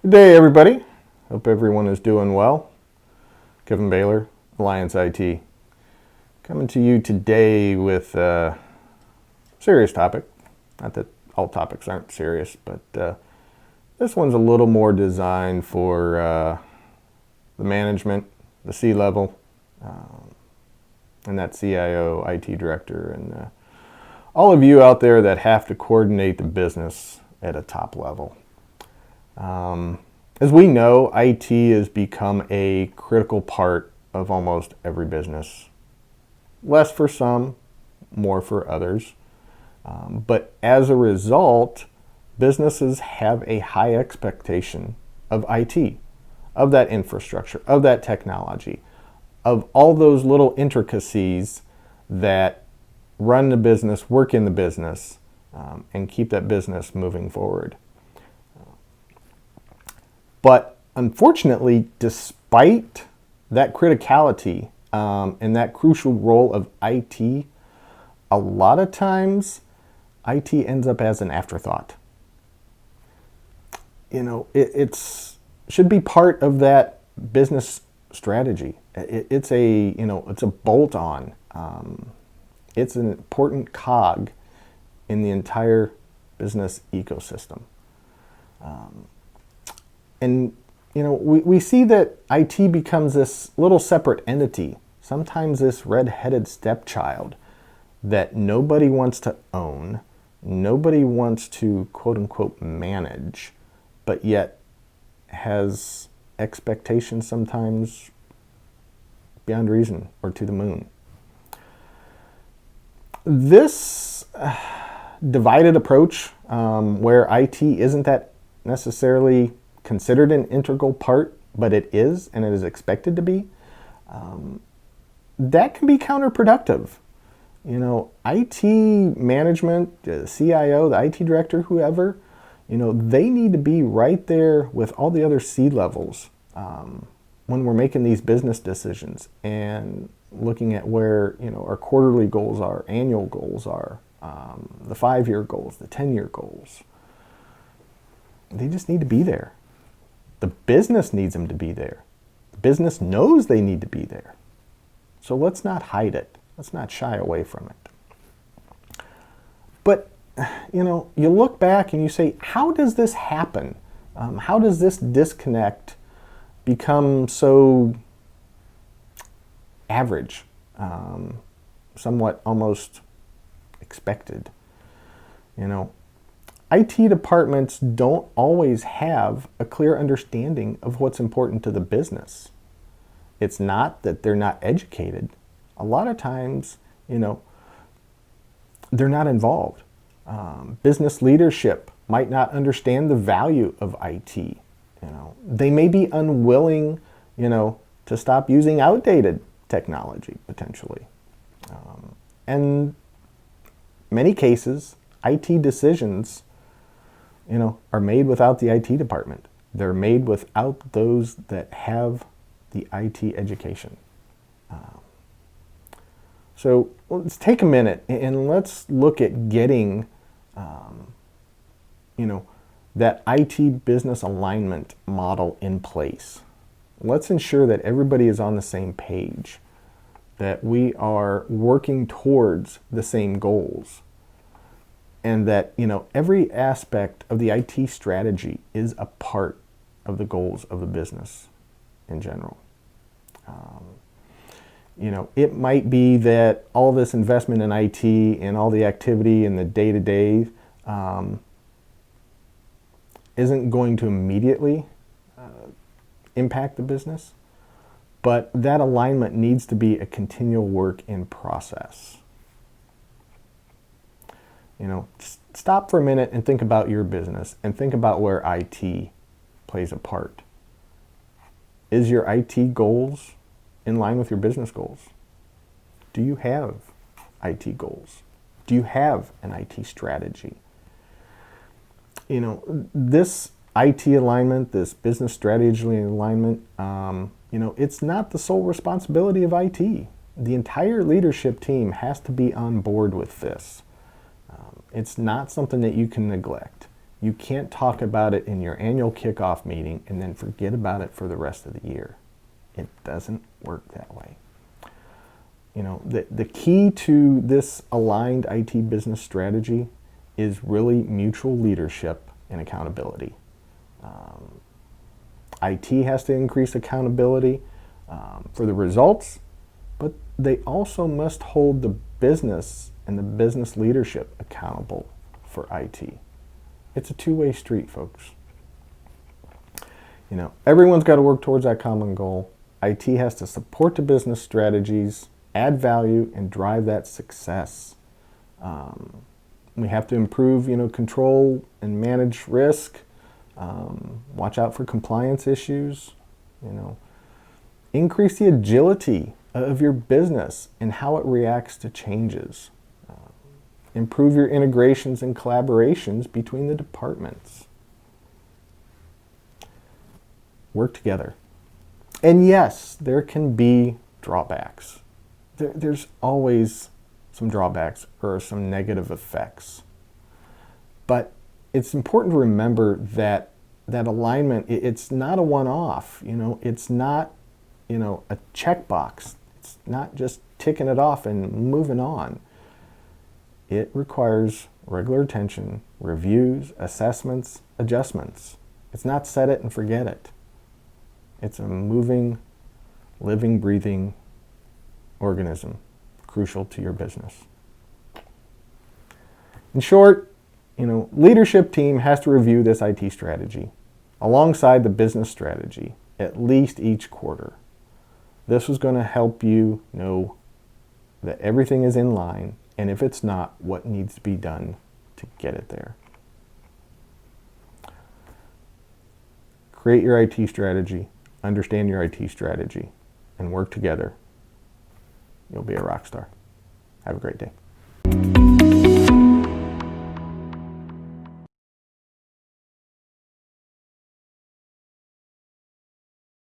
Good day, everybody. Hope everyone is doing well. Kevin Baylor, Alliance IT, coming to you today with a serious topic. Not that all topics aren't serious, but this one's a little more designed for the management, the C-level, and that CIO, IT director, and all of you out there that have to coordinate the business at a top level. As we know, IT has become a critical part of almost every business. Less for some, more for others. But as a result, businesses have a high expectation of IT, of that infrastructure, of that technology, of all those little intricacies that run the business, work in the business, and keep that business moving forward. But unfortunately, despite that criticality and that crucial role of IT, a lot of times IT ends up as an afterthought. You know, it's should be part of that business strategy. It's a bolt-on. It's an important cog in the entire business ecosystem. And, we see that IT becomes this little separate entity, sometimes this red-headed stepchild that nobody wants to own, nobody wants to quote-unquote manage, but yet has expectations sometimes beyond reason or to the moon. This divided approach where IT isn't that necessarily considered an integral part, but it is, and it is expected to be, that can be counterproductive. IT management, the CIO, the IT director, whoever, they need to be right there with all the other C levels when we're making these business decisions and looking at where, our quarterly goals are, annual goals are, the 5-year goals, the 10-year goals. They just need to be there. The business needs them to be there. The business knows they need to be there. So let's not hide it. Let's not shy away from it. But, you look back and you say, how does this happen? How does this disconnect become so average, somewhat almost expected? IT departments don't always have a clear understanding of what's important to the business. It's not that they're not educated. A lot of times, they're not involved. Business leadership might not understand the value of IT. They may be unwilling, to stop using outdated technology potentially. And many cases, IT decisions are made without the IT department. They're made without those that have the IT education. So let's take a minute and let's look at getting, that IT business alignment model in place. Let's ensure that everybody is on the same page, that we are working towards the same goals. And that, every aspect of the IT strategy is a part of the goals of the business in general. It might be that all this investment in IT and all the activity in the day-to-day isn't going to immediately impact the business, but that alignment needs to be a continual work in process. Just stop for a minute and think about your business and think about where IT plays a part. Is your IT goals in line with your business goals? Do you have IT goals? Do you have an IT strategy? This IT alignment, this business strategy alignment, it's not the sole responsibility of IT. The entire leadership team has to be on board with this. It's not something that you can neglect. You can't talk about it in your annual kickoff meeting and then forget about it for the rest of the year. It doesn't work that way. The key to this aligned IT business strategy is really mutual leadership and accountability. IT has to increase accountability for the results, but they also must hold the business and the business leadership accountable for IT. It's a two-way street, folks. Everyone's got to work towards that common goal. IT has to support the business strategies, add value, and drive that success. We have to improve, control and manage risk. Watch out for compliance issues. Increase the agility of your business and how it reacts to changes. Improve your integrations and collaborations between the departments. Work together. And yes, there can be drawbacks. There's always some drawbacks or some negative effects. But it's important to remember that alignment, it's not a one-off. It's not, a checkbox. It's not just ticking it off and moving on. It requires regular attention, reviews, assessments, adjustments. It's not set it and forget it. It's a moving, living, breathing organism, crucial to your business. In short, leadership team has to review this IT strategy alongside the business strategy at least each quarter. This is going to help you know that everything is in line, and if it's not, what needs to be done to get it there. Create your IT strategy, understand your IT strategy, and work together. You'll be a rock star. Have a great day.